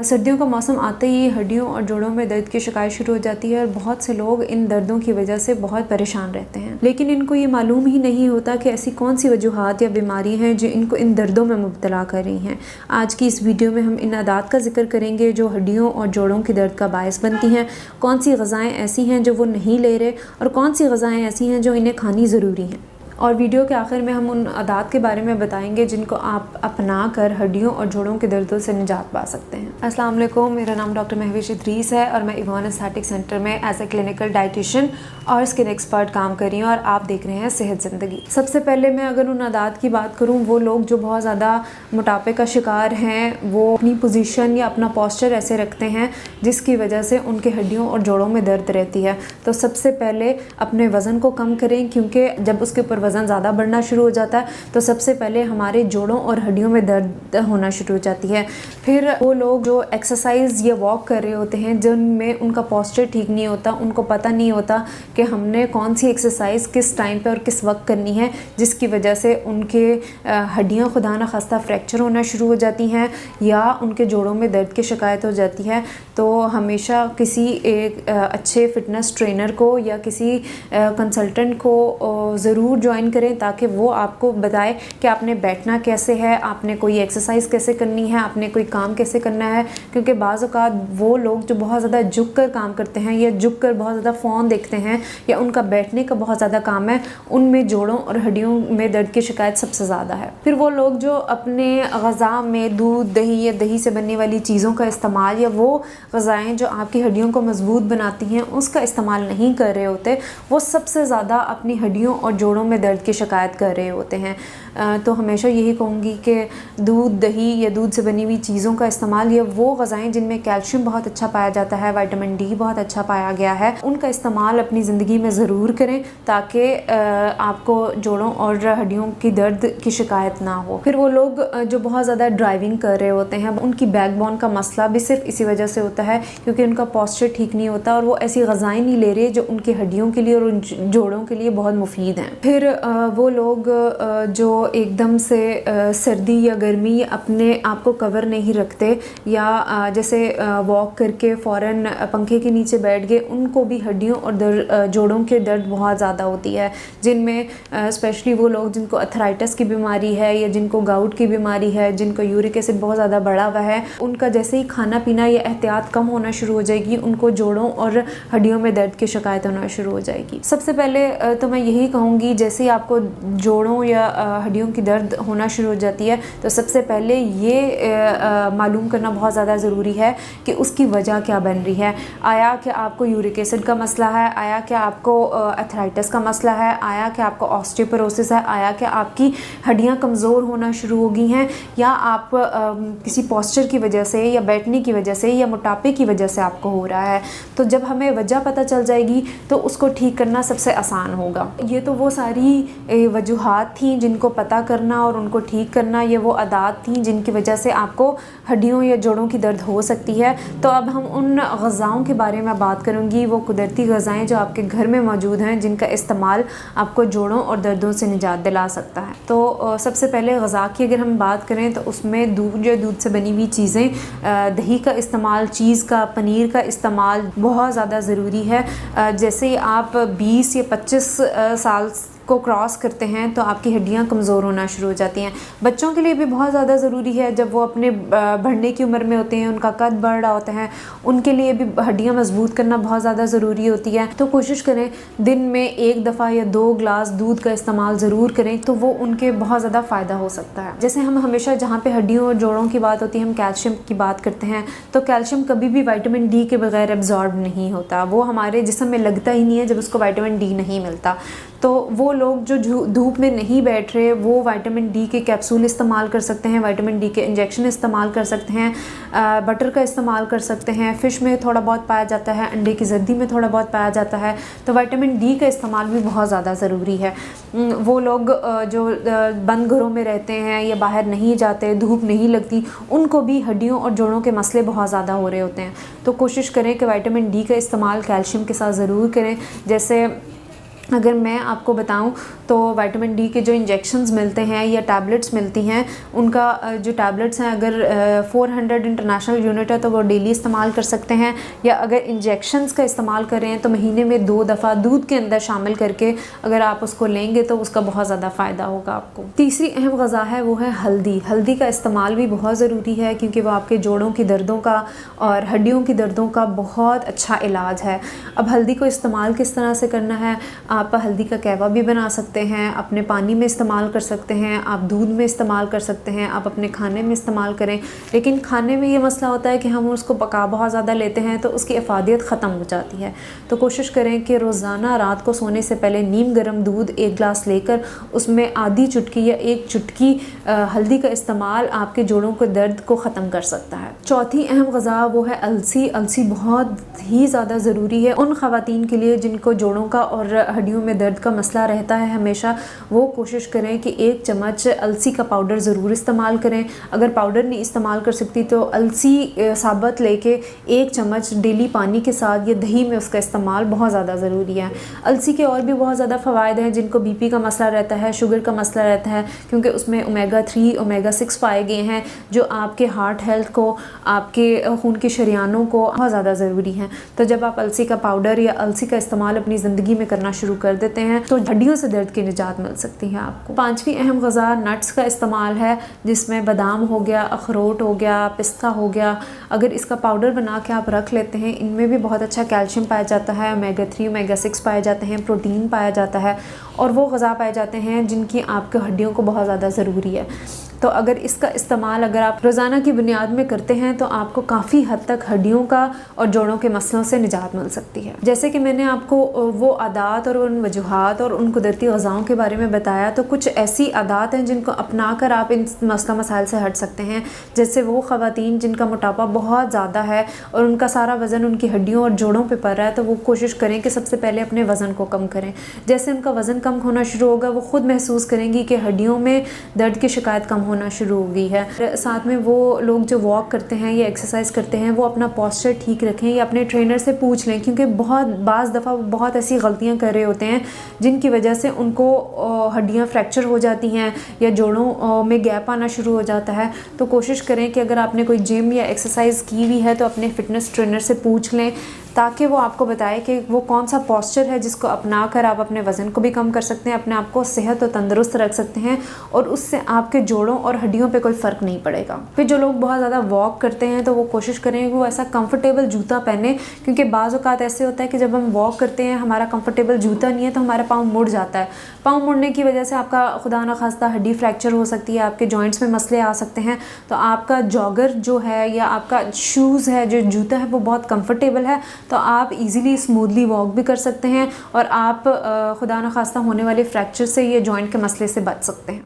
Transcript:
सर्दियों का मौसम आते ही हड्डियों और जोड़ों में दर्द की शिकायत शुरू हो जाती है और बहुत से लोग इन दर्दों की वजह से बहुत परेशान रहते हैं, लेकिन इनको ये मालूम ही नहीं होता कि ऐसी कौन सी वजूहात या बीमारी हैं जो इनको इन दर्दों में मुब्तला कर रही हैं। आज की इस वीडियो में हम इन आदात का जिक्र करेंगे जो हड्डियों और जोड़ों की दर्द का बायस बनती हैं, कौन सी ग़िज़ाएँ ऐसी हैं जो वो नहीं ले रहे और कौन सी ग़िज़ाएँ ऐसी हैं जो इन्हें खानी ज़रूरी हैं। और वीडियो के आखिर में हम उन आदात के बारे में बताएंगे जिनको आप अपना कर हड्डियों और जोड़ों के दर्दों से निजात पा सकते हैं। अस्सलाम वालेकुम, मेरा नाम डॉक्टर महविश इदरीस है और मैं इवान एस्थेटिक सेंटर में एज ए क्लिनिकल डाइटिशियन और स्किन एक्सपर्ट काम कर रही हूँ और आप देख रहे हैं सेहत ज़िंदगी। सबसे पहले मैं अगर उन आदात की बात करूँ, वो लोग जो बहुत ज़्यादा मोटापे का शिकार हैं, वो अपनी पोजीशन या अपना पोस्चर ऐसे रखते हैं जिसकी वजह से उनके हड्डियों और जोड़ों में दर्द रहती है। तो सबसे पहले अपने वज़न को कम करें, क्योंकि जब उसके ऊपर वज़न ज़्यादा बढ़ना शुरू हो जाता है तो सबसे पहले हमारे जोड़ों और हड्डियों में दर्द होना शुरू हो जाती है। फिर वो लोग जो एक्सरसाइज या वॉक कर रहे होते हैं जिनमें उनका पोस्चर ठीक नहीं होता, उनको पता नहीं होता कि हमने कौन सी एक्सरसाइज किस टाइम पे और किस वक्त करनी है, जिसकी वजह से उनके हड्डियाँ खुदा न खास्ता फ्रैक्चर होना शुरू हो जाती हैं या उनके जोड़ों में दर्द की शिकायत हो जाती है। तो हमेशा किसी एक अच्छे फिटनेस ट्रेनर को या किसी कंसल्टेंट को ज़रूर ज्वाइन करें ताकि वो आपको बताए कि आपने बैठना कैसे है, आपने कोई एक्सरसाइज कैसे करनी है, आपने कोई काम कैसे करना है। क्योंकि बाज़ औक़ात वो लोग जो बहुत ज़्यादा झुक कर काम करते हैं या झुक कर बहुत ज़्यादा फ़ोन देखते हैं या उनका बैठने का बहुत ज़्यादा काम है, उनमें जोड़ों और हड्डियों में दर्द की शिकायत सबसे ज़्यादा है। फिर वो लोग जो अपने ग़िज़ा में दूध, दही या दही से बनने वाली चीज़ों का इस्तेमाल या वो ग़िज़ाएँ जो आपकी हड्डियों को मजबूत बनाती हैं उसका इस्तेमाल नहीं कर रहे होते, वो सबसे ज़्यादा अपनी हड्डियों और जोड़ों में दर्द की शिकायत कर रहे होते हैं। तो हमेशा यही कहूँगी कि दूध, दही या दूध से बनी हुई चीज़ों का इस्तेमाल या वो ग़िज़ाएँ जिनमें कैल्शियम बहुत अच्छा पाया जाता है, विटामिन डी बहुत अच्छा पाया गया है, उनका इस्तेमाल अपनी ज़िंदगी में ज़रूर करें ताकि आपको जोड़ों और हड्डियों की दर्द की शिकायत ना हो। फिर वो लोग जो बहुत ज़्यादा ड्राइविंग कर रहे होते हैं, उनकी बैकबोन का मसला भी सिर्फ इसी वजह से होता है क्योंकि उनका पोस्चर ठीक नहीं होता और वो ऐसी ग़िज़ाएँ नहीं ले रहे जो उनकी हड्डियों के लिए और उन जोड़ों के लिए बहुत मुफीद हैं। फिर वो लोग जो एकदम से सर्दी या गर्मी अपने आप को कवर नहीं रखते या जैसे वॉक करके फ़ौरन पंखे के नीचे बैठ गए, उनको भी हड्डियों और जोड़ों के दर्द बहुत ज़्यादा होती है, जिनमें स्पेशली वो लोग जिनको अर्थराइटिस की बीमारी है या जिनको गाउट की बीमारी है, जिनको यूरिक एसिड बहुत ज़्यादा बढ़ा हुआ है, उनका जैसे ही खाना पीना या एहतियात कम होना शुरू हो जाएगी, उनको जोड़ों और हड्डियों में दर्द की शिकायत होना शुरू हो जाएगी। सबसे पहले तो मैं यही कहूँगी, जैसे ही आपको जोड़ों या हड्डियों की दर्द होना शुरू हो जाती है तो सबसे पहले ये मालूम करना बहुत ज़्यादा ज़रूरी है कि उसकी वजह क्या बन रही है। आया कि आपको यूरिक एसिड का मसला है, आया कि आपको अर्थराइटिस का मसला है, आया कि आपको ऑस्टियोपोरोसिस है, आया कि आपकी हड्डियाँ कमज़ोर होना शुरू हो गई हैं, या आप किसी पोस्चर की वजह से या बैठने की वजह से या मोटापे की वजह से आपको हो रहा है। तो जब हमें वजह पता चल जाएगी तो उसको ठीक करना सबसे आसान होगा। ये तो वो सारी वजूहात थी जिनको पता करना और उनको ठीक करना, ये वो आदात थी जिनकी वजह से आपको हड्डियों या जोड़ों की दर्द हो सकती है। तो अब हम उन ग़िज़ाओं के बारे में बात करूँगी, वो कुदरती ग़िज़ाएँ जो आपके घर में मौजूद हैं जिनका इस्तेमाल आपको जोड़ों और दर्दों से निजात दिला सकता है। तो सबसे पहले ग़िज़ा की अगर हम बात करें तो उसमें दूध या दूध से बनी हुई चीज़ें, दही का इस्तेमाल, चीज़ का, पनीर का इस्तेमाल बहुत ज़्यादा ज़रूरी है। जैसे आप 20 या 25 साल को क्रॉस करते हैं तो आपकी हड्डियां कमज़ोर होना शुरू हो जाती हैं। बच्चों के लिए भी बहुत ज़्यादा ज़रूरी है, जब वो अपने बढ़ने की उम्र में होते हैं, उनका कद बढ़ रहा होता है, उनके लिए भी हड्डियां मजबूत करना बहुत ज़्यादा ज़रूरी होती है। तो कोशिश करें दिन में 1 दफ़ा या 2 गिलास दूध का इस्तेमाल ज़रूर करें, तो वो उनके बहुत ज़्यादा फ़ायदा हो सकता है। जैसे हम हमेशा जहाँ पर हड्डियों और जोड़ों की बात होती है हम कैल्शियम की बात करते हैं, तो कैल्शियम कभी भी विटामिन डी के बगैर एब्जॉर्ब नहीं होता, वो हमारे जिस्म में लगता ही नहीं है जब उसको विटामिन डी नहीं मिलता। तो वो लोग जो धूप में नहीं बैठ रहे, वो विटामिन डी के कैप्सूल इस्तेमाल कर सकते हैं, विटामिन डी के इंजेक्शन इस्तेमाल कर सकते हैं, बटर का इस्तेमाल कर सकते हैं, फ़िश में थोड़ा बहुत पाया जाता है, अंडे की जर्दी में थोड़ा बहुत पाया जाता है। तो विटामिन डी का इस्तेमाल भी बहुत ज़्यादा ज़रूरी है। वो लोग जो बंद घरों में रहते हैं या बाहर नहीं जाते, धूप नहीं लगती, उनको भी हड्डियों और जोड़ों के मसले बहुत ज़्यादा हो रहे होते हैं। तो कोशिश करें कि विटामिन डी का इस्तेमाल कैल्शियम के साथ ज़रूर करें। जैसे अगर मैं आपको बताऊं तो विटामिन डी के जो इंजेक्शंस मिलते हैं या टैबलेट्स मिलती हैं, उनका जो टैबलेट्स हैं अगर 400 इंटरनेशनल यूनिट है तो वो डेली इस्तेमाल कर सकते हैं, या अगर इंजेक्शंस का इस्तेमाल कर रहे हैं तो महीने में 2 दफ़ा दूध के अंदर शामिल करके अगर आप उसको लेंगे तो उसका बहुत ज़्यादा फ़ायदा होगा आपको। तीसरी अहम ग़िज़ा है वो है हल्दी। हल्दी का इस्तेमाल भी बहुत ज़रूरी है क्योंकि वो आपके जोड़ों की दर्दों का और हड्डियों की दर्दों का बहुत अच्छा इलाज है। अब हल्दी को इस्तेमाल किस तरह से करना है, आप हल्दी का कहवा भी बना सकते हैं, अपने पानी में इस्तेमाल कर सकते हैं, आप दूध में इस्तेमाल कर सकते हैं, आप अपने खाने में इस्तेमाल करें। लेकिन खाने में ये मसला होता है कि हम उसको पका बहुत ज़्यादा लेते हैं तो उसकी अफादियत ख़त्म हो जाती है। तो कोशिश करें कि रोज़ाना रात को सोने से पहले नीम गर्म दूध 1 गिलास लेकर उसमें आधी चुटकी या 1 चुटकी हल्दी का इस्तेमाल आपके जोड़ों के दर्द को ख़त्म कर सकता है। चौथी अहम ग़िज़ा वो है अलसी। अलसी बहुत ही ज़्यादा ज़रूरी है उन ख़वातीन के लिए जिनको जोड़ों का और हड्डियों में दर्द का मसला रहता है हमेशा। वो कोशिश करें कि 1 चम्मच अलसी का पाउडर ज़रूर इस्तेमाल करें। अगर पाउडर नहीं इस्तेमाल कर सकती तो अलसी साबुत लेके 1 चम्मच डेली पानी के साथ या दही में उसका इस्तेमाल बहुत ज़्यादा ज़रूरी है। अलसी के और भी बहुत ज़्यादा फ़वाइद हैं। जिनको बीपी का मसला रहता है, शुगर का मसला रहता है, क्योंकि उसमें ओमेगा 3 ओमेगा 6 पाए गए हैं जो आपके हार्ट हेल्थ को, आपके खून के शरियानों को बहुत ज़्यादा ज़रूरी हैं। तो जब आप अलसी का पाउडर या अलसी का इस्तेमाल अपनी ज़िंदगी में करना शुरू कर देते हैं तो हड्डियों से दर्द की निजात मिल सकती है आपको। 5वीं अहम ग़िज़ा नट्स का इस्तेमाल है, जिसमें बादाम हो गया, अखरोट हो गया, पिस्ता हो गया। अगर इसका पाउडर बना के आप रख लेते हैं, इनमें भी बहुत अच्छा कैल्शियम पाया जाता है, ओमेगा 3 ओमेगा 6 पाए जाते हैं, प्रोटीन पाया जाता है और वो ग़िज़ा पाए जाते हैं जिनकी आपके हड्डियों को बहुत ज़्यादा ज़रूरी है। तो अगर इसका इस्तेमाल अगर आप रोज़ाना की बुनियाद में करते हैं तो आपको काफ़ी हद तक हड्डियों का और जोड़ों के मसलों से निजात मिल सकती है। जैसे कि मैंने आपको वो आदात और उन वजूहात और उन कुदरती ग़िज़ाओं के बारे में बताया, तो कुछ ऐसी आदात हैं जिनको अपना कर आप इन मसला मसाइल से हट सकते हैं। जैसे वो ख़वातीन जिनका मोटापा बहुत ज़्यादा है और उनका सारा वज़न उनकी हड्डियों और जोड़ों पर पड़ रहा है, तो वो कोशिश करें कि सबसे पहले अपने वज़न को कम करें। जैसे उनका वज़न कम होना शुरू होगा, वो ख़ुद महसूस करेंगी कि हड्डियों में दर्द की शिकायत कम होना शुरू हो गई है। साथ में वो लोग जो वॉक करते हैं या एक्सरसाइज करते हैं वो अपना पोस्चर ठीक रखें या अपने ट्रेनर से पूछ लें, क्योंकि बाज़ दफ़ा वो बहुत ऐसी गलतियां कर रहे होते हैं जिनकी वजह से उनको हड्डियां फ्रैक्चर हो जाती हैं या जोड़ों में गैप आना शुरू हो जाता है। तो कोशिश करें कि अगर आपने कोई जिम या एक्सरसाइज की हुई है तो अपने फिटनेस ट्रेनर से पूछ लें, ताकि वो आपको बताए कि वो कौन सा पोस्चर है जिसको अपना कर आप अपने वज़न को भी कम कर सकते हैं, अपने आप को सेहत और तंदुरुस्त रख सकते हैं और उससे आपके जोड़ों और हड्डियों पे कोई फ़र्क नहीं पड़ेगा। फिर जो लोग बहुत ज़्यादा वॉक करते हैं तो वो कोशिश करें कि वो ऐसा कंफर्टेबल जूता पहने, क्योंकि बाज़ औक़ात ऐसे होता है कि जब हम वॉक करते हैं हमारा कंफर्टेबल जूता नहीं है तो हमारा पाँव मुड़ जाता है। पाँव मुड़ने की वजह से आपका खुदा न खास्ता हड्डी फ्रैक्चर हो सकती है, आपके जॉइंट्स में मसले आ सकते हैं। तो आपका जॉगर जो है या आपका शूज़ है, जो जूता है, वो बहुत कंफर्टेबल है तो आप इजीली स्मूथली वॉक भी कर सकते हैं और आप खुदा न खास्ता होने वाले फ्रैक्चर से या जॉइंट के मसले से बच सकते हैं।